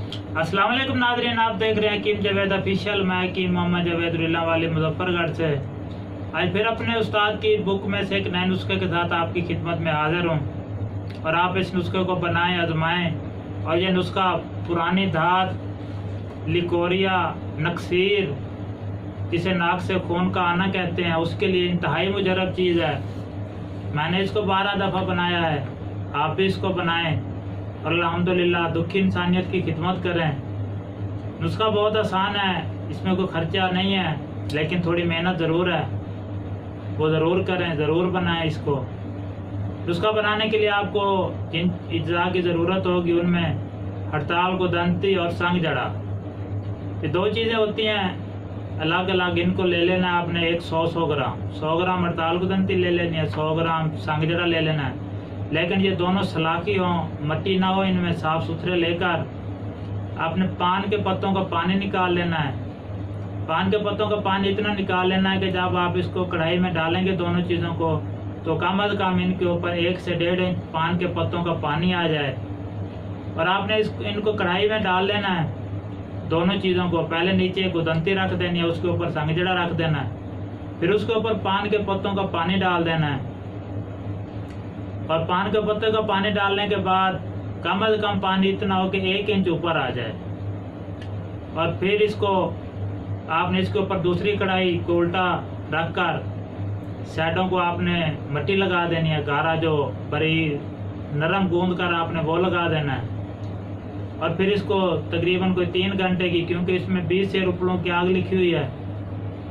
अस्सलाम वालेकुम नाज़रीन, आप देख रहे हैं हकीम जावेद ऑफिशियल। मैं हकीम मोहम्मद जावेद वाली मुजफ्फरगढ़ से आज फिर अपने उस्ताद की बुक में से एक नए नुस्खे के साथ आपकी खिदमत में हाजिर हूँ और आप इस नुस्खे को बनाएं, आजमाएं। और ये नुस्खा पुरानी धात, लिकोरिया, नक्सीर, जिसे नाक से खून का आना कहते हैं, उसके लिए इंतहाई मुजरब चीज़ है। मैंने इसको 12 दफ़ा बनाया है, आप भी इसको बनाएं और अल्हम्दुलिल्लाह दुखी इंसानियत की खिदमत करें। नुस्खा बहुत आसान है, इसमें कोई खर्चा नहीं है, लेकिन थोड़ी मेहनत ज़रूर है, वो ज़रूर करें, ज़रूर बनाएं इसको। नुस्खा बनाने के लिए आपको जिन अज्जा की ज़रूरत होगी उनमें हड़ताल, गुदंती और संग जड़ा, ये 2 चीज़ें होती हैं अलग अलग। इनको ले लेना है आपने 100 ग्राम। 100 ग्राम हड़ताल गुदंती ले लेनी है, 100 ग्राम संग जड़ा ले लेना है। लेकिन ये दोनों सलाखी हों, मट्टी ना हो इनमें, साफ़ सुथरे लेकर आपने पान के पत्तों का पानी निकाल लेना है। पान के पत्तों का पानी इतना निकाल लेना है कि जब आप इसको कढ़ाई में डालेंगे दोनों चीज़ों को, तो कम अज़ कम इनके ऊपर 1 से 1.5 इंच पान के पत्तों का पानी आ जाए। और आपने इनको कढ़ाई में डाल लेना है दोनों चीज़ों को। पहले नीचे गुदंती रख देनी है, उसके ऊपर संगजड़ा रख देना है, फिर उसके ऊपर पान के पत्तों का पानी डाल देना है। और पान के पत्ते का पानी डालने के बाद कम से कम पानी इतना हो कि 1 इंच ऊपर आ जाए। और फिर इसको आपने इसके ऊपर दूसरी कढ़ाई को उल्टा रखकर साइडों को आपने मिट्टी लगा देनी है, गारा जो बड़ी नरम गूंद कर आपने वो लगा देना है। और फिर इसको तकरीबन कोई 3 घंटे की, क्योंकि इसमें 20 से रुपलों की आग लिखी हुई है,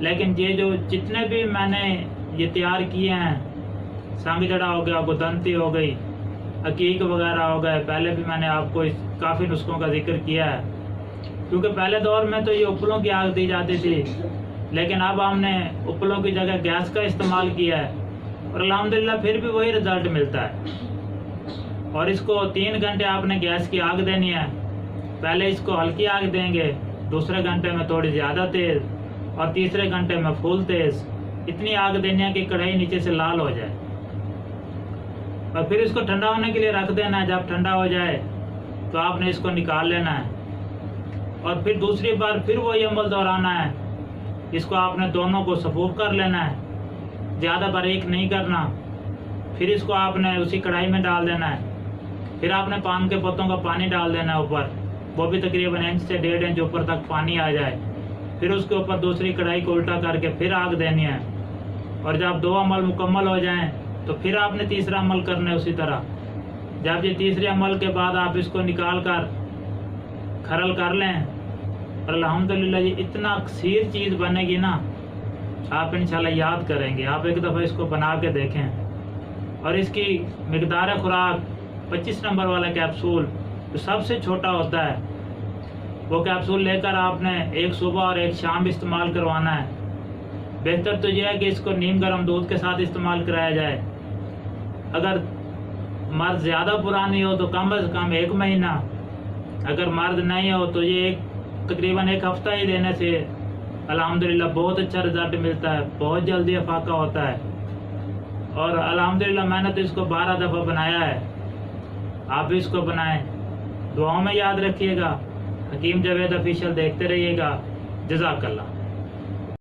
लेकिन ये जो जितने भी मैंने ये तैयार किए हैं, संग जड़ा हो गया, गुदंती हो गई, हकीक वगैरह हो गए, पहले भी मैंने आपको इस काफ़ी नुस्खों का जिक्र किया है। क्योंकि पहले दौर में तो ये उपलों की आग दी जाती थी, लेकिन अब हमने उपलों की जगह गैस का इस्तेमाल किया है और अल्हम्दुलिल्लाह फिर भी वही रिजल्ट मिलता है। और इसको 3 घंटे आपने गैस की आग देनी है। पहले इसको हल्की आग देंगे, दूसरे घंटे में थोड़ी ज़्यादा तेज़ और तीसरे घंटे में फुल तेज़। इतनी आग देनी है कि कढ़ाई नीचे से लाल हो जाए। और फिर इसको ठंडा होने के लिए रख देना है। जब ठंडा हो जाए तो आपने इसको निकाल लेना है और फिर दूसरी बार फिर वही अमल दोहराना है। इसको आपने दोनों को सफूफ कर लेना है, ज़्यादा बारीक नहीं करना। फिर इसको आपने उसी कढ़ाई में डाल देना है। फिर आपने पान के पत्तों का पानी डाल देना है ऊपर, वो भी तकरीबन 1 से 1.5 इंच ऊपर तक पानी आ जाए। फिर उसके ऊपर दूसरी कढ़ाई को उल्टा करके फिर आग देनी है। और जब 2 अमल मुकम्मल हो जाएं तो फिर आपने तीसरा अमल करना है उसी तरह। जब ये तीसरे अमल के बाद आप इसको निकाल कर खरल कर लें और अल्हम्दुलिल्लाह ये इतना कसीर चीज़ बनेगी ना, आप इंशाल्लाह याद करेंगे। आप एक दफ़ा इसको बना के देखें। और इसकी मिकदार खुराक 25 नंबर वाला कैप्सूल जो सबसे छोटा होता है, वो कैप्सूल लेकर आपने एक सुबह और एक शाम इस्तेमाल करवाना है। बेहतर तो यह है कि इसको नीम गर्म दूध के साथ इस्तेमाल कराया जाए। अगर मर्द ज़्यादा पुरानी हो तो कम से कम 1 महीना, अगर मर्द नहीं हो तो ये तकरीबन 1 हफ्ता ही देने से अल्हम्दुलिल्लाह बहुत अच्छा रिजल्ट मिलता है, बहुत जल्दी अफाका होता है। और अल्हम्दुलिल्लाह मैंने तो इसको 12 दफ़ा बनाया है, आप भी इसको बनाएं। दुआओं में याद रखिएगा। हकीम जावेद ऑफिशियल देखते रहिएगा। जज़ाकल्लाह।